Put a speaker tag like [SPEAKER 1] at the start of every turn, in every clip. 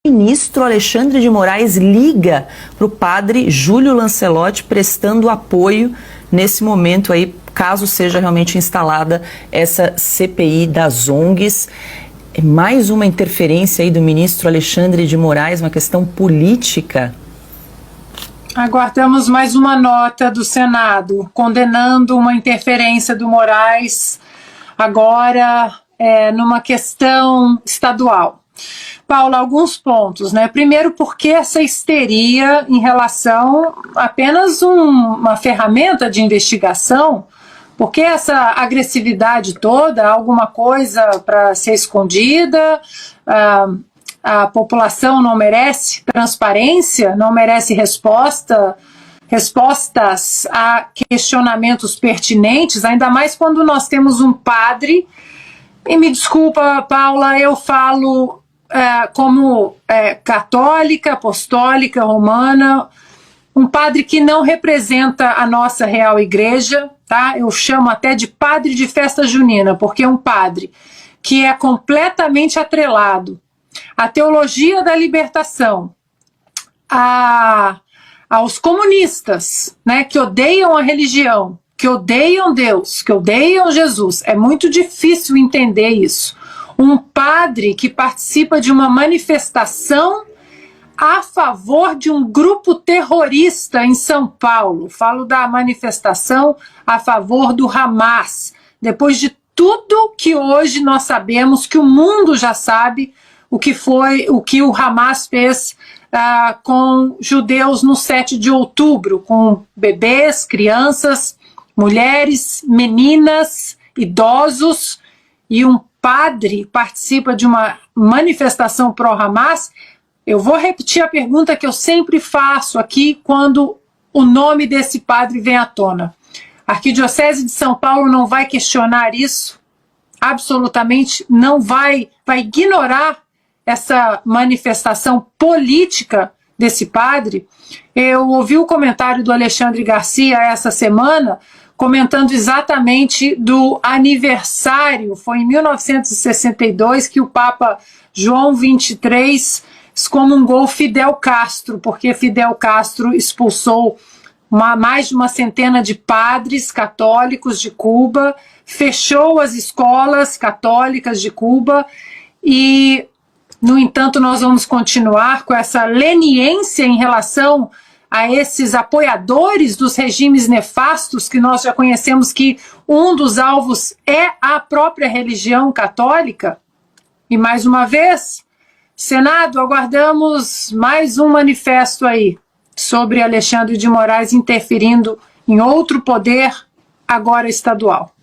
[SPEAKER 1] Ministro Alexandre de Moraes liga para o padre Júlio Lancelotti, prestando apoio nesse momento aí, caso seja realmente instalada essa CPI das ONGs. Mais uma interferência aí do ministro Alexandre de Moraes, uma questão política.
[SPEAKER 2] Aguardamos mais uma nota do Senado condenando uma interferência do Moraes, agora numa questão estadual. Paula, alguns pontos, né? Primeiro, porque essa histeria em relação a apenas uma ferramenta de investigação, porque essa agressividade toda, alguma coisa para ser escondida, a população não merece transparência, não merece respostas a questionamentos pertinentes, ainda mais quando nós temos um padre, e me desculpa, Paula, eu falo como católica, apostólica, romana, um padre que não representa a nossa real igreja, tá? Eu chamo até de padre de festa junina, porque é um padre que é completamente atrelado à teologia da libertação, aos comunistas, né, que odeiam a religião, que odeiam Deus, que odeiam Jesus. É muito difícil entender isso. Um padre que participa de uma manifestação a favor de um grupo terrorista em São Paulo. Falo da manifestação a favor do Hamas. Depois de tudo que hoje nós sabemos, que o mundo já sabe, o que o Hamas fez com judeus no 7 de outubro, com bebês, crianças, mulheres, meninas, idosos, e um padre participa de uma manifestação pró-Hamas. Eu vou repetir a pergunta que eu sempre faço aqui quando o nome desse padre vem à tona. A Arquidiocese de São Paulo não vai questionar isso? Absolutamente não vai ignorar essa manifestação política desse padre? Eu ouvi o comentário do Alexandre Garcia essa semana, comentando exatamente do aniversário. Foi em 1962 que o Papa João XXIII excomungou Fidel Castro, porque Fidel Castro expulsou mais de uma centena de padres católicos de Cuba, fechou as escolas católicas de Cuba e, no entanto, nós vamos continuar com essa leniência em relação a esses apoiadores dos regimes nefastos, que nós já conhecemos que um dos alvos é a própria religião católica. E, mais uma vez, Senado, aguardamos mais um manifesto aí sobre Alexandre de Moraes interferindo em outro poder, agora estadual.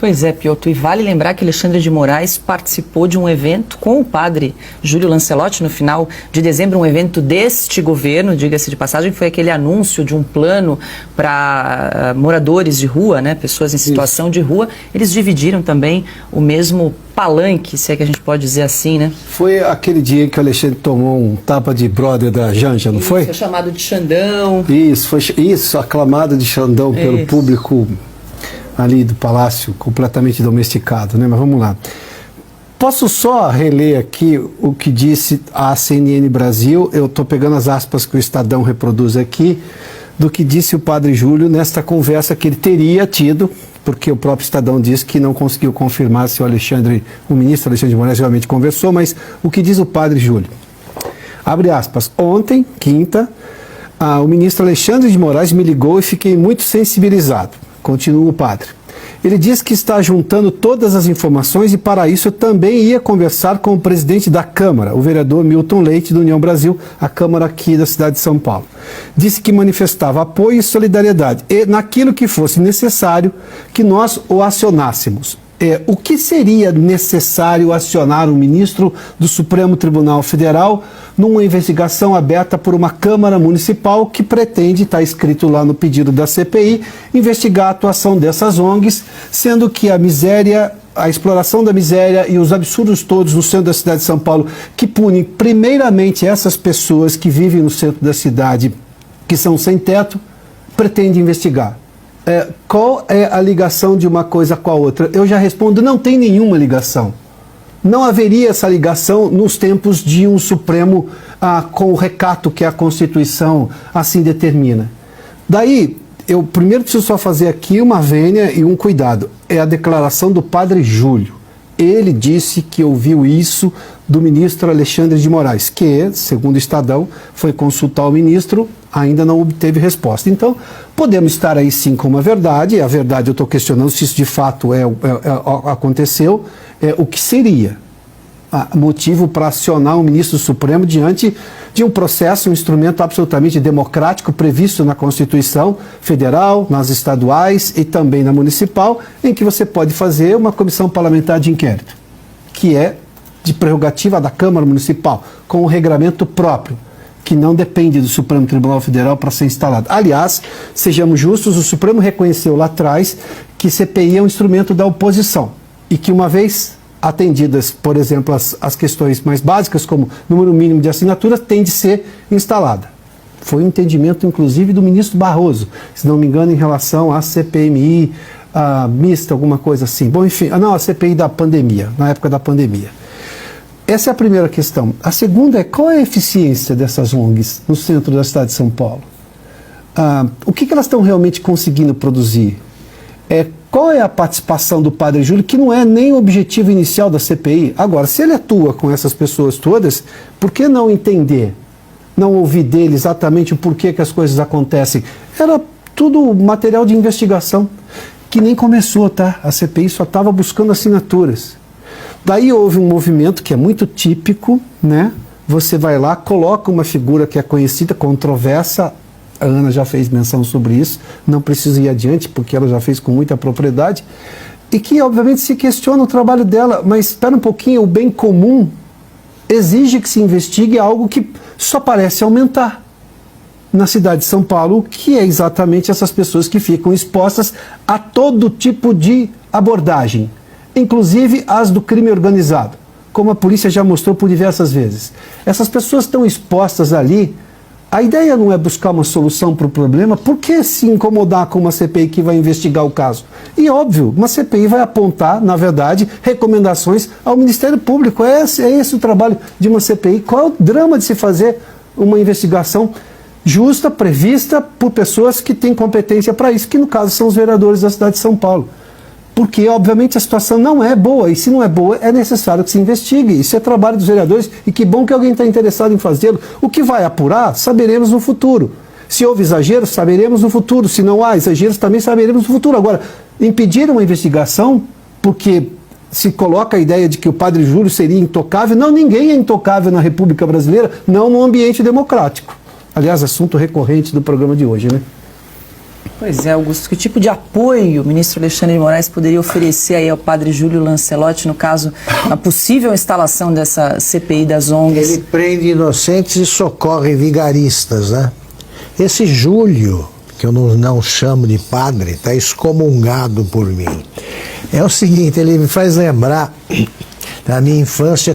[SPEAKER 1] Pois é, Piotr, e vale lembrar que Alexandre de Moraes participou de um evento com o padre Júlio Lancelotti no final de dezembro, um evento deste governo, diga-se de passagem, foi aquele anúncio de um plano para moradores de rua, né, pessoas em situação de rua. Eles dividiram também o mesmo palanque, se é que a gente pode dizer assim, né?
[SPEAKER 3] Foi aquele dia em que o Alexandre tomou um tapa de brother da Janja, não foi?
[SPEAKER 1] Foi chamado de Xandão.
[SPEAKER 3] Isso, aclamado de Xandão pelo público ali do Palácio, completamente domesticado, né? Mas vamos lá. Posso só reler aqui o que disse a CNN Brasil, eu estou pegando as aspas que o Estadão reproduz aqui, do que disse o padre Júlio nesta conversa que ele teria tido, porque o próprio Estadão diz que não conseguiu confirmar se o ministro Alexandre de Moraes realmente conversou, mas o que diz o padre Júlio? Abre aspas. Ontem, quinta, o ministro Alexandre de Moraes me ligou e fiquei muito sensibilizado. Continua o padre. Ele diz que está juntando todas as informações e, para isso, também ia conversar com o presidente da Câmara, o vereador Milton Leite, do União Brasil, a Câmara aqui da cidade de São Paulo. Disse que manifestava apoio e solidariedade e, naquilo que fosse necessário, que nós o acionássemos. O que seria necessário acionar o ministro do Supremo Tribunal Federal numa investigação aberta por uma Câmara Municipal que pretende, está escrito lá no pedido da CPI, investigar a atuação dessas ONGs, sendo que a miséria, a exploração da miséria e os absurdos todos no centro da cidade de São Paulo, que punem primeiramente essas pessoas que vivem no centro da cidade, que são sem teto, pretende investigar. Qual é a ligação de uma coisa com a outra? Eu já respondo, não tem nenhuma ligação. não haveria essa ligação nos tempos de um Supremo com o recato que a Constituição assim determina. Daí, eu primeiro preciso só fazer aqui uma vênia e um cuidado. É a declaração do padre Júlio. Ele disse que ouviu isso do ministro Alexandre de Moraes, que, segundo o Estadão, foi consultar o ministro, ainda não obteve resposta. Então, podemos estar aí sim com uma verdade, a verdade eu estou questionando se isso de fato aconteceu, o que seria motivo para acionar o ministro Supremo diante de um processo, um instrumento absolutamente democrático previsto na Constituição Federal, nas estaduais e também na municipal, em que você pode fazer uma comissão parlamentar de inquérito, que é de prerrogativa da Câmara Municipal, com um regramento próprio, que não depende do Supremo Tribunal Federal para ser instalado. Aliás, sejamos justos, o Supremo reconheceu lá atrás que CPI é um instrumento da oposição e que uma vez atendidas, por exemplo, as questões mais básicas, como número mínimo de assinaturas, tem de ser instalada. Foi um entendimento, inclusive, do ministro Barroso, se não me engano, em relação à CPMI mista, alguma coisa assim. Bom, enfim, não, a CPI da pandemia, na época da pandemia. Essa é a primeira questão. A segunda é qual é a eficiência dessas ONGs no centro da cidade de São Paulo? O que elas estão realmente conseguindo produzir? Qual é a participação do padre Júlio, que não é nem o objetivo inicial da CPI? Agora, se ele atua com essas pessoas todas, por que não entender, não ouvir dele exatamente o porquê que as coisas acontecem? Era tudo material de investigação, que nem começou, tá? A CPI só estava buscando assinaturas. Daí houve um movimento que é muito típico, né? Você vai lá, coloca uma figura que é conhecida, controversa. A Ana já fez menção sobre isso, não preciso ir adiante, porque ela já fez com muita propriedade, e que, obviamente, se questiona o trabalho dela, mas espera um pouquinho, o bem comum exige que se investigue algo que só parece aumentar na cidade de São Paulo, que é exatamente essas pessoas que ficam expostas a todo tipo de abordagem, inclusive as do crime organizado, como a polícia já mostrou por diversas vezes. Essas pessoas estão expostas ali. A ideia não é buscar uma solução para o problema, por que se incomodar com uma CPI que vai investigar o caso? E óbvio, uma CPI vai apontar, na verdade, recomendações ao Ministério Público. É esse o trabalho de uma CPI. Qual é o drama de se fazer uma investigação justa, prevista por pessoas que têm competência para isso, que no caso são os vereadores da cidade de São Paulo? Porque, obviamente, a situação não é boa, e se não é boa, é necessário que se investigue. Isso é trabalho dos vereadores, e que bom que alguém está interessado em fazê-lo. O que vai apurar, saberemos no futuro. Se houve exageros, saberemos no futuro. Se não há exageros, também saberemos no futuro. Agora, impedir uma investigação, porque se coloca a ideia de que o padre Júlio seria intocável. Não, ninguém é intocável na República Brasileira, não no ambiente democrático. Aliás, assunto recorrente do programa de hoje, né?
[SPEAKER 1] Pois é, Augusto, que tipo de apoio o ministro Alexandre de Moraes poderia oferecer aí ao padre Júlio Lancelotti, no caso, na possível instalação dessa CPI das ONGs?
[SPEAKER 4] Ele prende inocentes e socorre vigaristas, né? Esse Júlio, que eu não chamo de padre, está excomungado por mim. É o seguinte, ele me faz lembrar da minha infância.